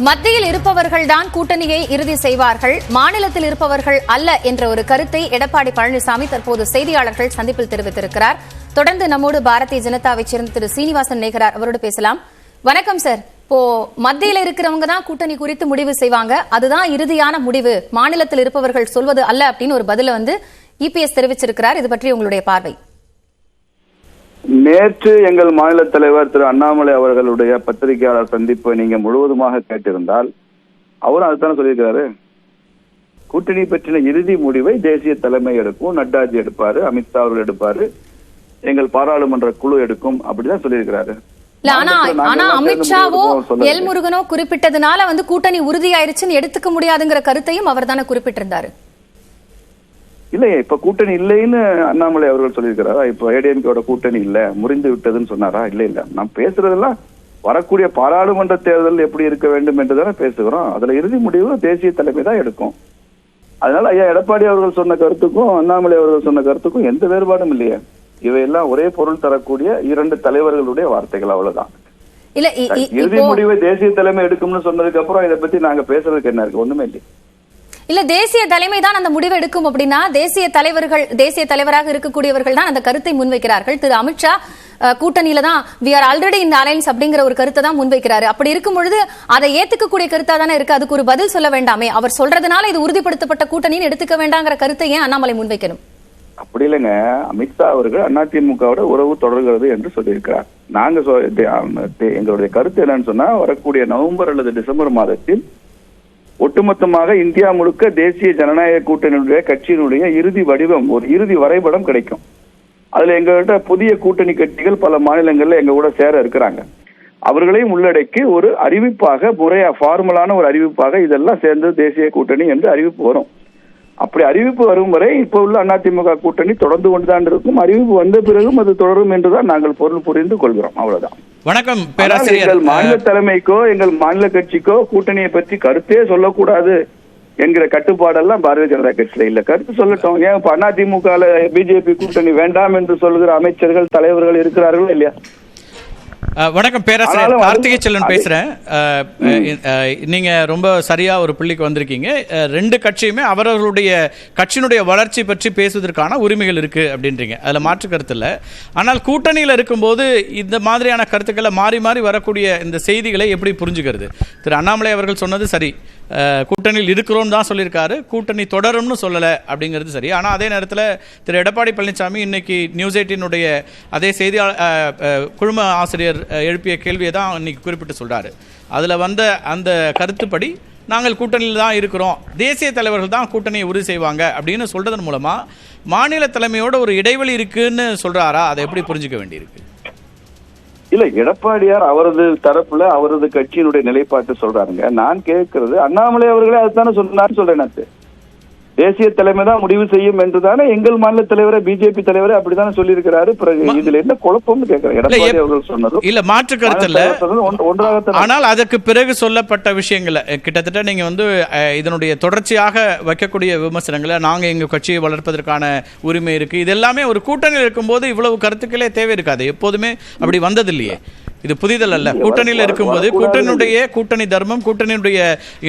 மத்தியில் இருப்பவர்கள் தான் கூட்டணியை இறுதி செய்வார்கள், மாநிலத்தில் இருப்பவர்கள் அல்ல என்ற ஒரு கருத்தை எடப்பாடி பழனிசாமி தற்போது செய்தியாளர்கள் சந்திப்பில் தெரிவித்திருக்கிறார். தொடர்ந்து நம்மோடு பாரதிய ஜனதாவை சேர்ந்த திரு சீனிவாசன் நேகரார், அவரோடு பேசலாம். வணக்கம் சார். இப்போ மத்தியில் இருக்கிறவங்க தான் கூட்டணி குறித்து முடிவு செய்வாங்க, அதுதான் இறுதியான முடிவு, மாநிலத்தில் இருப்பவர்கள் சொல்வது அல்ல அப்படின்னு ஒரு பதில இபிஎஸ் தெரிவிச்சிருக்கிறார். இது பற்றி உங்களுடைய பார்வை? நேற்று எங்கள் மாநில தலைவர் திரு அண்ணாமலை அவர்களுடைய பத்திரிகையாளர் சந்திப்பை நீங்க முழுவதுமாக கேட்டிருந்தால் அவரும் அதுதானே சொல்லியிருக்கிறாரு. கூட்டணி பற்றின இறுதி முடிவை தேசிய தலைமை எடுக்கும், நட்டாஜி எடுப்பாரு, அமித்ஷா அவர்கள் எடுப்பாரு, எங்கள் பாராளுமன்ற குழு எடுக்கும், அப்படிதான் சொல்லியிருக்கிறாரு. ஆனா அமித்ஷாவோ எல் முருகனோ குறிப்பிட்டதுனால கூட்டணி உறுதியாயிருச்சுன்னு எடுத்துக்க முடியாதுங்கிற கருத்தையும் அவர் தானே குறிப்பிட்டிருந்தாரு. இல்லையே, இப்ப கூட்டணி இல்லைன்னு அண்ணாமலை அவர்கள் சொல்லியிருக்கிறாரா? இப்ப ஏடிஎம்கேட கூட்டணி இல்ல, முறிந்து விட்டதுன்னு சொன்னாரா? இல்ல நாம் பேசுறதெல்லாம் வரக்கூடிய பாராளுமன்ற தேர்தல் எப்படி இருக்க வேண்டும் என்றுதானே பேசுகிறோம். அதுல இறுதி முடிவு தேசிய தலைமை தான் எடுக்கும். அதனால ஐயா எடப்பாடி அவர்கள் சொன்ன கருத்துக்கும் அண்ணாமலை அவர்கள் சொன்ன கருத்துக்கும் எந்த வேறுபாடும் இல்லையே. இவையெல்லாம் ஒரே பொருள் தரக்கூடிய இரண்டு தலைவர்களுடைய வார்த்தைகள், அவ்வளவுதான். இல்ல, இறுதி முடிவை தேசிய தலைமை எடுக்கும்னு சொன்னதுக்கு அப்புறம் இதை பத்தி நாங்க பேசுறதுக்கு என்ன இருக்கு? ஒண்ணுமே இல்லை. இல்ல, தேசிய தலைமை தான் அந்த முடிவை எடுக்கும் அப்படின்னா தேசிய தலைவராக இருக்கக்கூடியவர்கள் தான் அந்த கருத்தை முன்வைக்கிறார்கள். திரு அமித்ஷா கூட்டணியில தான் we are already in alliance அப்படிங்கிற ஒரு கருத்தை தான் முன்வைக்கிறாரு. அப்படி இருக்கும் பொழுது அதை ஏத்துக்கக்கூடிய கருத்தா தானே இருக்கு. அதுக்கு ஒரு பதில் சொல்ல வேண்டாமே? அவர் சொல்றதுனால இது உறுதிப்படுத்தப்பட்ட கூட்டணின்னு எடுத்துக்க வேண்டாங்கிற கருத்தை ஏன் அண்ணாமலை முன்வைக்கணும்? அப்படி இல்லைங்க, அமித்ஷா அவர்கள் அதிமுகவோட உறவு தொடர்கிறது என்று சொல்லியிருக்கிறார். நாங்க எங்களுடைய கருத்து என்னன்னு சொன்னா, வரக்கூடிய நவம்பர் அல்லது டிசம்பர் மாதத்தில் ஒட்டுமொத்தமாக இந்தியா முழுக்க தேசிய ஜனநாயக கூட்டணியுடைய கட்சியினுடைய இறுதி வடிவம், ஒரு இறுதி வரைபடம் கிடைக்கும். அதுல எங்ககிட்ட புதிய கூட்டணி கட்சிகள் பல மாநிலங்கள்ல எங்க கூட சேர இருக்கிறாங்க. அவர்களையும் உள்ளடக்கி ஒரு அறிவிப்பாக, முறையா ஃபார்மலான ஒரு அறிவிப்பாக இதெல்லாம் சேர்ந்து தேசிய கூட்டணி என்று அறிவிப்பு வரும். அப்படி அறிவிப்பு வரும் வரை இப்ப உள்ள அதிமுக கூட்டணி தொடர்ந்து கொண்டுதான் இருக்கும். அறிவிப்பு வந்த பிறகும் அது தொடரும் என்றுதான் நாங்கள் பொருள் புரிந்து கொள்கிறோம். அவ்வளவுதான். வணக்கம் பேராசிரியர். எங்கள் மாநில தலைமைக்கோ எங்கள் மாநில கட்சிக்கோ கூட்டணியை பற்றி கருத்தே சொல்லக்கூடாது என்கிற கட்டுப்பாடெல்லாம் பாரதிய ஜனதா கட்சியில இல்ல. கருத்து சொல்லட்டும். ஏன் இப்ப அதிமுக பிஜேபி கூட்டணி வேண்டாம் என்று சொல்கிற அமைச்சர்கள் தலைவர்கள் இருக்கிறார்கள் இல்லையா? வணக்கம் பேராசிரியர், கார்த்திகை செல்வன் பேசுறேன். நீங்க ரொம்ப சரியா ஒரு புள்ளிக்கு வந்திருக்கீங்க. ரெண்டு கட்சியுமே அவர்களுடைய கட்சியினுடைய வளர்ச்சி பற்றி பேசுவதற்கான உரிமைகள் இருக்கு அப்படின்றீங்க, அதுல மாற்று கருத்து இல்லை. ஆனால் கூட்டணியில் இருக்கும்போது இந்த மாதிரியான கருத்துக்களை மாறி மாறி வரக்கூடிய இந்த செய்திகளை எப்படி புரிஞ்சுக்கிறது? திரு அண்ணாமலை அவர்கள் சொன்னது சரி, கூட்டணியில் இருக்கிறோம் தான் சொல்லியிருக்காரு, கூட்டணி தொடரும்னு சொல்லலை அப்படிங்கிறது சரி. ஆனால் அதே நேரத்தில் திரு எடப்பாடி பழனிசாமி இன்னைக்கு நியூஸ் 18 அதே செய்தியாளர் குழும ஆசிரியர் எழுப்பிய கேள்வியை தான் இன்னைக்கு குறிப்பிட்டு சொல்றாரு. அதில் வந்த அந்த கருத்துப்படி நாங்கள் கூட்டணியில் தான் இருக்கிறோம், தேசிய தலைவர்கள் தான் கூட்டணியை உறுதி செய்வாங்க அப்படின்னு சொல்றதன் மூலமா மாநில தலைமையோட ஒரு இடைவெளி இருக்குன்னு சொல்றாரா? அதை எப்படி புரிஞ்சுக்க வேண்டியிருக்கு? இல்ல, எடப்பாடியார் அவரது தரப்புல அவரது கட்சியினுடைய நிலைப்பாட்டு சொல்றாருங்க. நான் கேட்கறது அண்ணாமலை அவர்களே அதுதானே சொன்னான்னு சொல்றேன். தேசிய தலைமை தான் முடிவு செய்யும் என்றுதானே எங்கள் மாநில தலைவரை பிஜேபி தலைவரை அப்படித்தானே சொல்லி இருக்கிறாரு. பிறகு இதுல என்ன குழப்பம்னு கேட்கிறேன். எடப்பாடி அவர்கள் சொன்னதும் இல்ல மாற்று கருத்து இல்ல, ஆனால் அதற்கு பிறகு சொல்லப்பட்ட விஷயங்களை கிட்டத்தட்ட நீங்க இதனுடைய தொடர்ச்சியாக வைக்கக்கூடிய விமர்சனங்களை, நாங்க எங்க கட்சியை வளர்ப்பதற்கான உரிமை இருக்கு, இது எல்லாமே ஒரு கூட்டணியில் இருக்கும்போது இவ்வளவு கருத்துக்களே தேவை இருக்காது. எப்போதுமே அப்படி வந்தது இல்லையே. இது புதிதல் அல்ல. கூட்டணியில் இருக்கும்போது கூட்டணி தர்மம், கூட்டணியுடைய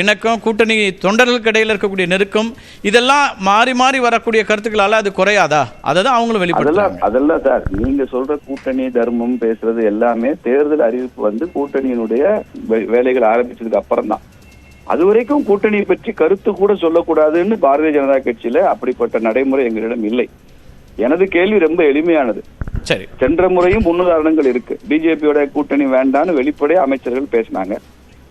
இணக்கம், கூட்டணி தொண்டர்களுக்கு இடையில் இருக்கக்கூடிய நெருக்கம், இதெல்லாம் மாறி மாறி வரக்கூடிய கருத்துக்களால அது குறையாதா? அதான் அவங்களும் வெளிப்படுத்தலாம். அதெல்லாம் சார், நீங்க சொல்ற கூட்டணி தர்மம் பேசுறது எல்லாமே தேர்தல் அறிவிப்பு கூட்டணியினுடைய வேலைகள் ஆரம்பிச்சதுக்கு அப்புறம் தான். அது வரைக்கும் கூட்டணி பற்றி கருத்து கூட சொல்லக்கூடாதுன்னு பாரதிய ஜனதா கட்சியில அப்படிப்பட்ட நடைமுறை எங்களிடம் இல்லை. எனது கேள்வி ரொம்ப எளிமையானது. சரி, சென்ற முறையும் முன்னுதாரணங்கள் இருக்கு. பிஜேபியோட கூட்டணி வேண்டான்னு வெளிப்படையா அமைச்சர்கள் பேசினாங்க.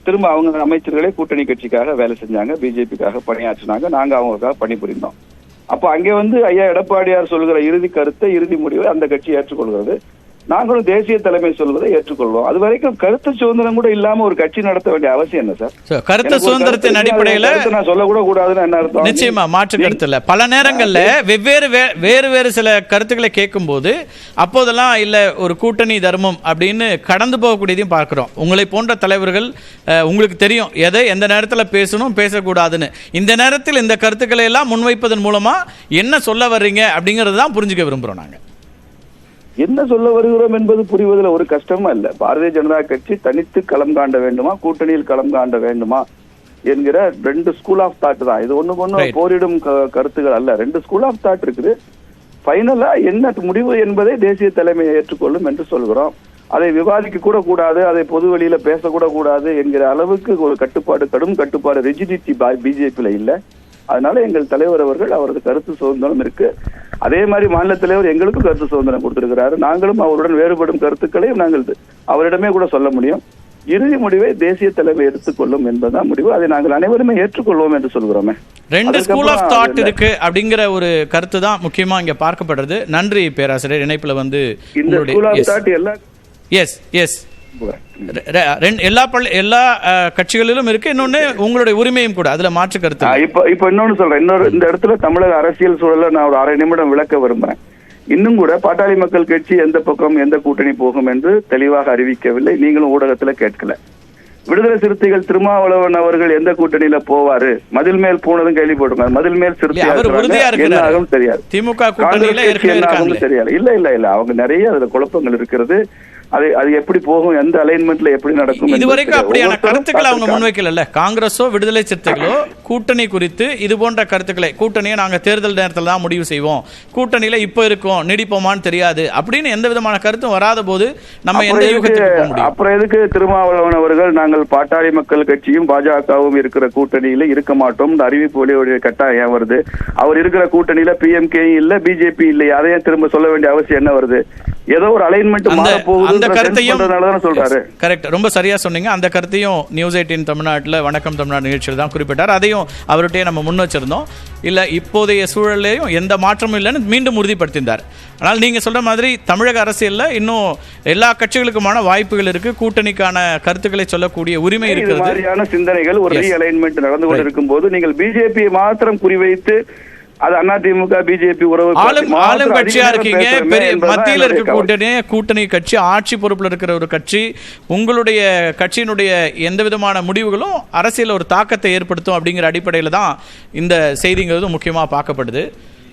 திரும்ப அவங்க அமைச்சர்களே கூட்டணி கட்சிக்காக வேலை செஞ்சாங்க, பிஜேபிக்காக பணியாற்றினாங்க, நாங்க அவங்களுக்காக பணிபுரிந்தோம். அப்ப அங்கே ஐயா எடப்பாடியார் சொல்கிற இறுதி கருத்தை, இறுதி முடிவை அந்த கட்சி ஏற்றுக்கொள்கிறது. நாங்களும் தேசிய தலைமை சொல்வதை ஏற்றுக்கொள்வோம். அது வரைக்கும் கருத்து சுதந்திரம் கூட இல்லாம ஒரு கட்சி நடத்த வேண்டிய அவசியம் என்ன சார்? கருத்து சுதந்திரத்தின் அடிப்படையில நான் சொல்லக்கூட கூடாதுன்னு என்ன அர்த்தம்? நிச்சயமா மாற்று கருத்து இல்ல. பல நேரங்கள்ல வேறு சில கருத்துக்களை கேட்கும் போது அப்போதெல்லாம் இல்ல ஒரு கூட்டணி தர்மம் அப்படின்னு கடந்து போகக்கூடியதையும் பார்க்கிறோம். உங்களை போன்ற தலைவர்கள் உங்களுக்கு தெரியும் எதை எந்த நேரத்தில் பேசணும் பேசக்கூடாதுன்னு. இந்த நேரத்தில் இந்த கருத்துக்களை எல்லாம் முன்வைப்பதன் மூலமா என்ன சொல்ல வர்றீங்க அப்படிங்கறது தான் புரிஞ்சுக்க விரும்புறோம் நாங்க. என்ன சொல்ல வருகிறோம் என்பது புரிவதில் ஒரு கஷ்டமா இல்ல. பாரதிய ஜனதா கட்சி தனித்து களம் காண்ட வேண்டுமா, கூட்டணியில் களம் காண்ட வேண்டுமா என்கிற 2 ஸ்கூல் ஆஃப் தாட் தான். இது ஒண்ணு போரிடும் கருத்துகள் அல்ல. 2 ஸ்கூல் ஆஃப் தாட் இருக்குது. ஃபைனலா என்ன முடிவு என்பதை தேசிய தலைமை ஏற்றுக்கொள்ளும் என்று சொல்கிறோம். அதை விவாதிக்க கூட கூடாது, அதை பொது வெளியில பேசக்கூட கூடாது என்கிற அளவுக்கு ஒரு கட்டுப்பாடு, கடும் கட்டுப்பாடு, ரிஜிடிட்டி பிஜேபியில இல்ல. அதனால எங்கள் தலைவர் அவர்கள் அவரது கருத்து சுதந்திரம் இருக்கு. அதே மாதிரி மாநில தலைவர் எங்களுக்கும் கருத்து சுதந்திரம் கொடுத்திருக்கிறாரு. நாங்களும் அவருடன் வேறுபடும் கருத்துக்களையும் நாங்கள் அவரிடமே கூட சொல்ல முடியும். இறுதி முடிவை தேசிய தலைமை எடுத்துக்கொள்ளும் என்பதுதான் முடிவு. அதை நாங்கள் அனைவருமே ஏற்றுக்கொள்வோம் என்று சொல்கிறோமே. 2 ஸ்கூல் ஆஃப் தாட் இருக்கு அப்படிங்கிற ஒரு கருத்து தான் முக்கியமா இங்க பார்க்கப்படுறது. நன்றி பேராசிரியர். இணைப்புல வந்து இந்த ஸ்கூல் ஆஃப் தாட் எல்லா எல்லா கட்சிகளிலும் இருக்கு. இன்னொன்னு உங்களுடைய உரிமையும் கூட, அதுல மாற்று கருத்து. இப்ப இன்னொன்னு சொல்றேன். இந்த இடத்துல தமிழக அரசியல் சூழல நான் ஒரு 1/2 நிமிடம் விளக்க விரும்புறேன். இன்னும் கூட பாட்டாளி மக்கள் கட்சி எந்த பக்கம் எந்த கூட்டணி போகும் என்று தெளிவாக அறிவிக்கவில்லை. நீங்களும் ஊடகத்துல கேட்கல. விடுதலை சிறுத்தைகள் திருமாவளவன் அவர்கள் எந்த கூட்டணியில போவாரு, மதில் மேல் போனதும் கேள்விப்பட்டிருக்காங்க. மதில் மேல் சிறுத்தை என்ன ஆகும் தெரியாது, திமுக என்ன ஆகும் தெரியாது. இல்ல அவங்க நிறைய அதுல குழப்பங்கள் இருக்கிறது. அது எப்படி போகும், எந்த அலைன்மெண்ட்ல எப்படி நடக்கும், இதுவரைக்கும் அப்படியான கருத்துக்களை அவங்க முன்வைக்கல. காங்கிரஸோ விடுதலை சிறுத்தைகளோ கூட்டணி குறித்து இது போன்ற கருத்துக்களை, கூட்டணியை நாங்க தேர்தல் நேரத்தில் தான் முடிவு செய்வோம், கூட்டணியில இப்ப இருக்கோம் நீடிப்போமான்னு தெரியாது அப்படின்னு எந்த விதமான கருத்தும் வராத போது நம்ம எந்த யூகத்துக்கு போக முடியும்? அப்புறம் எதுக்கு திருமாவளவன் அவர்கள் நாங்கள் பாட்டாளி மக்கள் கட்சியும் பாஜகவும் இருக்கிற கூட்டணியில இருக்க மாட்டோம் அறிவிப்பு வெளியுடைய கட்டாயம் வருது. அவர் இருக்கிற கூட்டணியில PMK இல்ல, பிஜேபி இல்லை, அதையும் திரும்ப சொல்ல வேண்டிய அவசியம் என்ன வருது? ஏதோ ஒரு அலைன்மெண்ட் மாற போகுது. அந்த கருத்தையும் சொல்றாரு. கரெக்ட், ரொம்ப சரியா சொன்னீங்க. அந்த கருத்தையும் நியூஸ் 18 தமிழ்நாட்டில் வணக்கம் தமிழ்நாடு நிகழ்ச்சியில் தான் குறிப்பிட்டார். அதையும் அவர்கிட்டயே நம்ம முன் வச்சிருந்தோம். இல்ல இப்போதைய சூழலையும் எந்த மாற்றமும் இல்லைன்னு மீண்டும் உறுதிப்படுத்தியிருந்தார். ஆனால் நீங்க சொல்ற மாதிரி தமிழக அரசியல்ல இன்னும் எல்லா கட்சிகளுக்குமான வாய்ப்புகள் இருக்கு. கூட்டணிக்கான கருத்துக்களை சொல்லக்கூடிய உரிமை இருக்கிறது. இந்த மாதிரியான சிந்தனைகள் ஒரு ரீஅலைன்மெண்ட் நடந்து கொண்டிருக்கும் போது நீங்கள் பிஜேபியை மாத்திரம் குறிவைத்து அது அதிமுக பிஜேபி உறவு ஆளும் கட்சியா இருக்கீங்க, மத்தியில் இருக்க கூட்டணி கட்சி, ஆட்சி பொறுப்புல இருக்கிற ஒரு கட்சி, உங்களுடைய கட்சியினுடைய எந்த விதமான முடிவுகளும் அரசியல் ஒரு தாக்கத்தை ஏற்படுத்தும் அப்படிங்கிற அடிப்படையில தான் இந்த செய்திங்கிறது முக்கியமா பார்க்கப்படுது.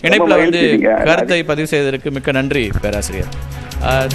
இணைப்புல வந்து கருத்தை பதிவு செய்ததற்கு மிக்க நன்றி பேராசிரியர்.